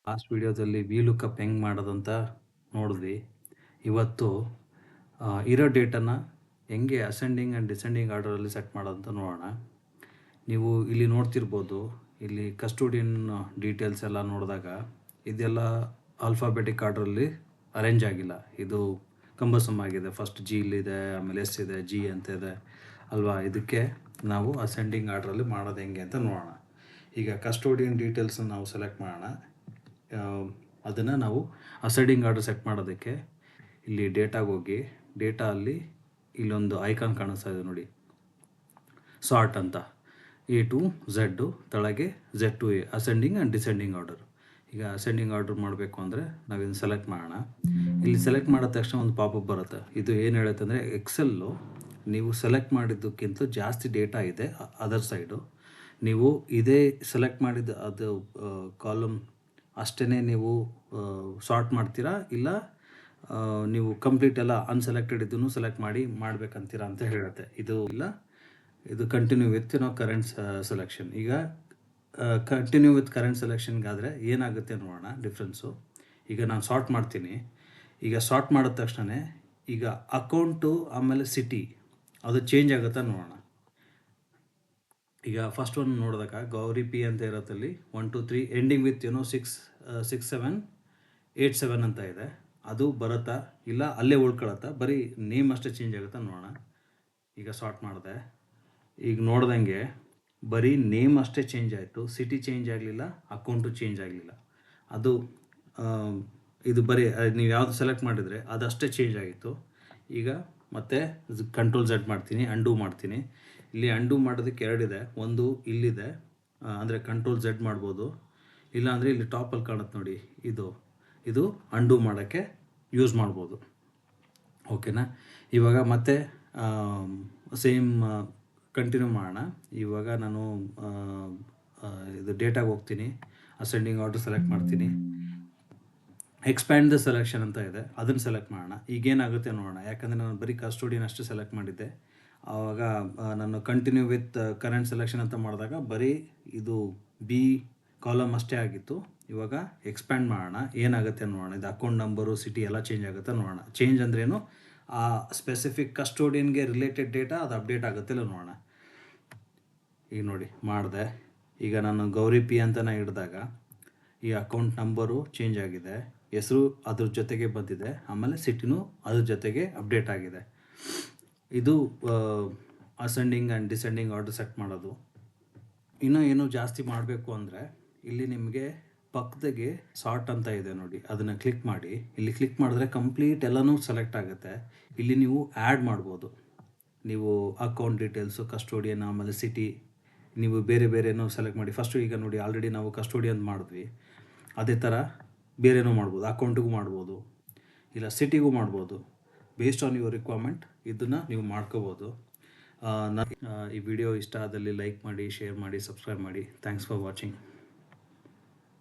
Last ವಿಡಿಯೋದಲ್ಲಿ V lookup ಹೆಂಗೆ ಮಾಡೋದಂತ ನೋಡಿದ್ವಿ. ಇವತ್ತು ಇರೋ ಡೇಟನ್ನು ಹೆಂಗೆ ಅಸೆಂಡಿಂಗ್ ಆ್ಯಂಡ್ ಡಿಸೆಂಡಿಂಗ್ ಆರ್ಡರಲ್ಲಿ ಸೆಟ್ ಮಾಡೋದಂತ ನೋಡೋಣ. ನೀವು ಇಲ್ಲಿ ನೋಡ್ತಿರ್ಬೋದು, ಇಲ್ಲಿ ಕಸ್ಟೋಡಿಯನ್ ಡೀಟೇಲ್ಸ್ ಎಲ್ಲ ನೋಡಿದಾಗ ಇದೆಲ್ಲ ಆಲ್ಫಾಬೆಟಿಕ್ ಆರ್ಡ್ರಲ್ಲಿ ಅರೇಂಜ್ ಆಗಿಲ್ಲ. ಇದು ಕಂಬಸಮ್ ಆಗಿದೆ. ಫಸ್ಟ್ ಜಿ ಇಲ್ಲಿದೆ, ಆಮೇಲೆ ಎಸ್ ಇದೆ, ಜಿ ಅಂತ ಇದೆ ಅಲ್ವಾ. ಇದಕ್ಕೆ ನಾವು ಅಸೆಂಡಿಂಗ್ ಆರ್ಡ್ರಲ್ಲಿ ಮಾಡೋದು ಹೆಂಗೆ ಅಂತ ನೋಡೋಣ. ಈಗ ಕಸ್ಟೋಡಿಯನ್ ಡೀಟೇಲ್ಸನ್ನು ನಾವು ಸೆಲೆಕ್ಟ್ ಮಾಡೋಣ. ಅದನ್ನು ನಾವು ಅಸೆಂಡಿಂಗ್ ಆರ್ಡರ್ ಸೆಟ್ ಮಾಡೋದಕ್ಕೆ ಇಲ್ಲಿ ಡೇಟಾಗೆ ಹೋಗಿ, ಡೇಟಾ ಅಲ್ಲಿ ಇಲ್ಲೊಂದು ಐಕಾನ್ ಕಾಣಿಸ್ತಾ ಇದೆ ನೋಡಿ, ಸಾರ್ಟ್ ಅಂತ. A to Z, ತಳಗೆ Z to A, ascending and descending order. ಈಗ ಅಸೆಂಡಿಂಗ್ ಆರ್ಡರ್ ಮಾಡಬೇಕು ಅಂದರೆ ನಾವಿನ್ನು ಸೆಲೆಕ್ಟ್ ಮಾಡೋಣ. ಇಲ್ಲಿ ಸೆಲೆಕ್ಟ್ ಮಾಡಿದ ತಕ್ಷಣ ಒಂದು ಪಾಪಪ್ ಬರುತ್ತೆ. ಇದು ಏನು ಹೇಳುತ್ತೆ ಅಂದರೆ, ಎಕ್ಸೆಲ್ಲು ನೀವು ಸೆಲೆಕ್ಟ್ ಮಾಡಿದ್ದಕ್ಕಿಂತ ಜಾಸ್ತಿ ಡೇಟಾ ಇದೆ ಅದರ್ ಸೈಡು. ನೀವು ಇದೇ ಸೆಲೆಕ್ಟ್ ಮಾಡಿದ ಅದು ಕಾಲಮ್ ಅಷ್ಟೇ ನೀವು ಸಾರ್ಟ್ ಮಾಡ್ತೀರಾ, ಇಲ್ಲ ನೀವು ಕಂಪ್ಲೀಟ್ ಎಲ್ಲ ಅನ್ಸೆಲೆಕ್ಟೆಡ್ ಇದನ್ನು ಸೆಲೆಕ್ಟ್ ಮಾಡಬೇಕಂತೀರಾ ಅಂತ ಹೇಳುತ್ತೆ. ಇದು ಕಂಟಿನ್ಯೂ ವಿತ್ ಕರೆಂಟ್ ಸೆಲೆಕ್ಷನ್. ಈಗ ಕಂಟಿನ್ಯೂ ವಿತ್ ಕರೆಂಟ್ ಸೆಲೆಕ್ಷನ್ಗಾದರೆ ಏನಾಗುತ್ತೆ ನೋಡೋಣ ಡಿಫ್ರೆನ್ಸು. ಈಗ ನಾನು ಸಾರ್ಟ್ ಮಾಡ್ತೀನಿ. ಈಗ ಸಾರ್ಟ್ ಮಾಡಿದ ತಕ್ಷಣ ಈಗ ಅಕೌಂಟು ಆಮೇಲೆ ಸಿಟಿ ಅದು ಚೇಂಜ್ ಆಗುತ್ತಾ ನೋಡೋಣ. ಈಗ ಫಸ್ಟ್ ಒಂದು ನೋಡಿದಾಗ ಗೌರಿ ಪಿ ಅಂತ ಇರೋತ್ತಲ್ಲಿ 1 2 3 ಎಂಡಿಂಗ್ ವಿತ್ 6 7 8 7 ಅಂತ ಇದೆ. ಅದು ಬರುತ್ತಾ ಇಲ್ಲ ಅಲ್ಲೇ ಉಳ್ಕೊಳತ್ತಾ, ಬರೀ ನೇಮ್ ಅಷ್ಟೇ ಚೇಂಜ್ ಆಗುತ್ತಾ ನೋಡೋಣ. ಈಗ ಸಾರ್ಟ್ ಮಾಡಿದೆ. ಈಗ ನೋಡ್ದಂಗೆ ಬರೀ ನೇಮ್ ಅಷ್ಟೇ ಚೇಂಜ್ ಆಯಿತು, ಸಿಟಿ ಚೇಂಜ್ ಆಗಲಿಲ್ಲ, ಅಕೌಂಟು ಚೇಂಜ್ ಆಗಲಿಲ್ಲ. ಅದು ಇದು ಬರೀ ನೀವು ಯಾವುದು ಸೆಲೆಕ್ಟ್ ಮಾಡಿದರೆ ಅದಷ್ಟೇ ಚೇಂಜ್ ಆಗಿತ್ತು. ಈಗ ಮತ್ತೆ ಕಂಟ್ರೋಲ್ Z ಮಾಡ್ತೀನಿ, ಅಂಡು ಮಾಡ್ತೀನಿ. ಇಲ್ಲಿ ಅಂಡು ಮಾಡೋದಕ್ಕೆ ಎರಡಿದೆ. ಒಂದು ಇಲ್ಲಿದೆ, ಅಂದರೆ ಕಂಟ್ರೋಲ್ Z ಮಾಡ್ಬೋದು, ಇಲ್ಲಾಂದರೆ ಇಲ್ಲಿ ಟಾಪಲ್ಲಿ ಕಾಣುತ್ತೆ ನೋಡಿ, ಇದು ಅಂಡು ಮಾಡೋಕ್ಕೆ ಯೂಸ್ ಮಾಡ್ಬೋದು. ಓಕೆನಾ. ಇವಾಗ ಮತ್ತೆ ಸೇಮ್ ಕಂಟಿನ್ಯೂ ಮಾಡೋಣ. ಇವಾಗ ನಾನು ಇದು ಡೇಟಾಗೆ ಹೋಗ್ತೀನಿ, ಅಸೆಂಡಿಂಗ್ ಆರ್ಡರ್ ಸೆಲೆಕ್ಟ್ ಮಾಡ್ತೀನಿ. ಎಕ್ಸ್ಪ್ಯಾಂಡ್ ದ ಸೆಲೆಕ್ಷನ್ ಅಂತ ಇದೆ, ಅದನ್ನು ಸೆಲೆಕ್ಟ್ ಮಾಡೋಣ. ಈಗೇನಾಗುತ್ತೆ ನೋಡೋಣ. ಯಾಕಂದರೆ ನಾನು ಬರೀ ಕಸ್ಟೋಡಿಯನ್ ಅಷ್ಟೇ ಸೆಲೆಕ್ಟ್ ಮಾಡಿದ್ದೆ. ಆವಾಗ ನಾನು ಕಂಟಿನ್ಯೂ ವಿತ್ ಕರೆಂಟ್ ಸೆಲೆಕ್ಷನ್ ಅಂತ ಮಾಡಿದಾಗ ಬರೀ ಇದು ಬಿ ಕಾಲಮ್ ಅಷ್ಟೇ ಆಗಿತ್ತು. ಇವಾಗ ಎಕ್ಸ್ಪ್ಯಾಂಡ್ ಮಾಡೋಣ, ಏನಾಗುತ್ತೆ ನೋಡೋಣ. ಇದು ಅಕೌಂಟ್ ನಂಬರು, ಸಿಟಿ ಎಲ್ಲ ಚೇಂಜ್ ಆಗುತ್ತೆ ನೋಡೋಣ. ಚೇಂಜ್ ಅಂದ್ರೇನು, ಆ ಸ್ಪೆಸಿಫಿಕ್ ಕಸ್ಟೋಡಿಯನ್ಗೆ ರಿಲೇಟೆಡ್ ಡೇಟಾ ಅದು ಅಪ್ಡೇಟ್ ಆಗುತ್ತಿಲ್ಲ ನೋಡೋಣ. ಈಗ ನೋಡಿ ಮಾಡಿದೆ. ಈಗ ನಾನು ಗೌರಿ ಪಿ ಅಂತಲೇ ಹಿಡಿದಾಗ ಈ ಅಕೌಂಟ್ ನಂಬರು ಚೇಂಜ್ ಆಗಿದೆ, ಹೆಸರು ಅದ್ರ ಜೊತೆಗೆ ಬಂದಿದೆ, ಆಮೇಲೆ ಸಿಟಿನೂ ಅದ್ರ ಜೊತೆಗೆ ಅಪ್ಡೇಟ್ ಆಗಿದೆ. ಇದು ascending and descending order set ಮಾಡೋದು. ಇನ್ನೂ ಏನು ಜಾಸ್ತಿ ಮಾಡಬೇಕು ಅಂದರೆ ಇಲ್ಲಿ ನಿಮಗೆ ಪಕ್ಕದಾಗೆ ಸಾರ್ಟ್ ಅಂತ ಇದೆ ನೋಡಿ, ಅದನ್ನು ಕ್ಲಿಕ್ ಮಾಡಿ. ಇಲ್ಲಿ ಕ್ಲಿಕ್ ಮಾಡಿದ್ರೆ ಕಂಪ್ಲೀಟ್ ಎಲ್ಲನೂ ಸೆಲೆಕ್ಟ್ ಆಗುತ್ತೆ. ಇಲ್ಲಿ ನೀವು ಆ್ಯಡ್ ಮಾಡ್ಬೋದು. ನೀವು ಅಕೌಂಟ್ ಡೀಟೇಲ್ಸು, ಕಸ್ಟೋಡಿಯನ್, ಆಮೇಲೆ ಸಿಟಿ, ನೀವು ಬೇರೆನೂ ಸೆಲೆಕ್ಟ್ ಮಾಡಿ. ಫಸ್ಟು ಈಗ ನೋಡಿ ಆಲ್ರೆಡಿ ನಾವು ಕಸ್ಟೋಡಿಯನ್ ಮಾಡಿದ್ವಿ, ಅದೇ ಥರ ಬೇರೆನೂ ಮಾಡ್ಬೋದು. ಅಕೌಂಟಿಗೂ ಮಾಡ್ಬೋದು, ಇಲ್ಲ ಸಿಟಿಗೂ ಮಾಡ್ಬೋದು. ಬೇಸ್ಡ್ ಆನ್ ಯುವರ್ ರಿಕ್ವೈರ್ಮೆಂಟ್ ಇದನ್ನು ನೀವು ಮಾಡ್ಕೋಬೋದು. ಈ ವಿಡಿಯೋ ಇಷ್ಟ ಆದಲ್ಲಿ ಲೈಕ್ ಮಾಡಿ, ಶೇರ್ ಮಾಡಿ, ಸಬ್ಸ್ಕ್ರೈಬ್ ಮಾಡಿ. Thanks for watching.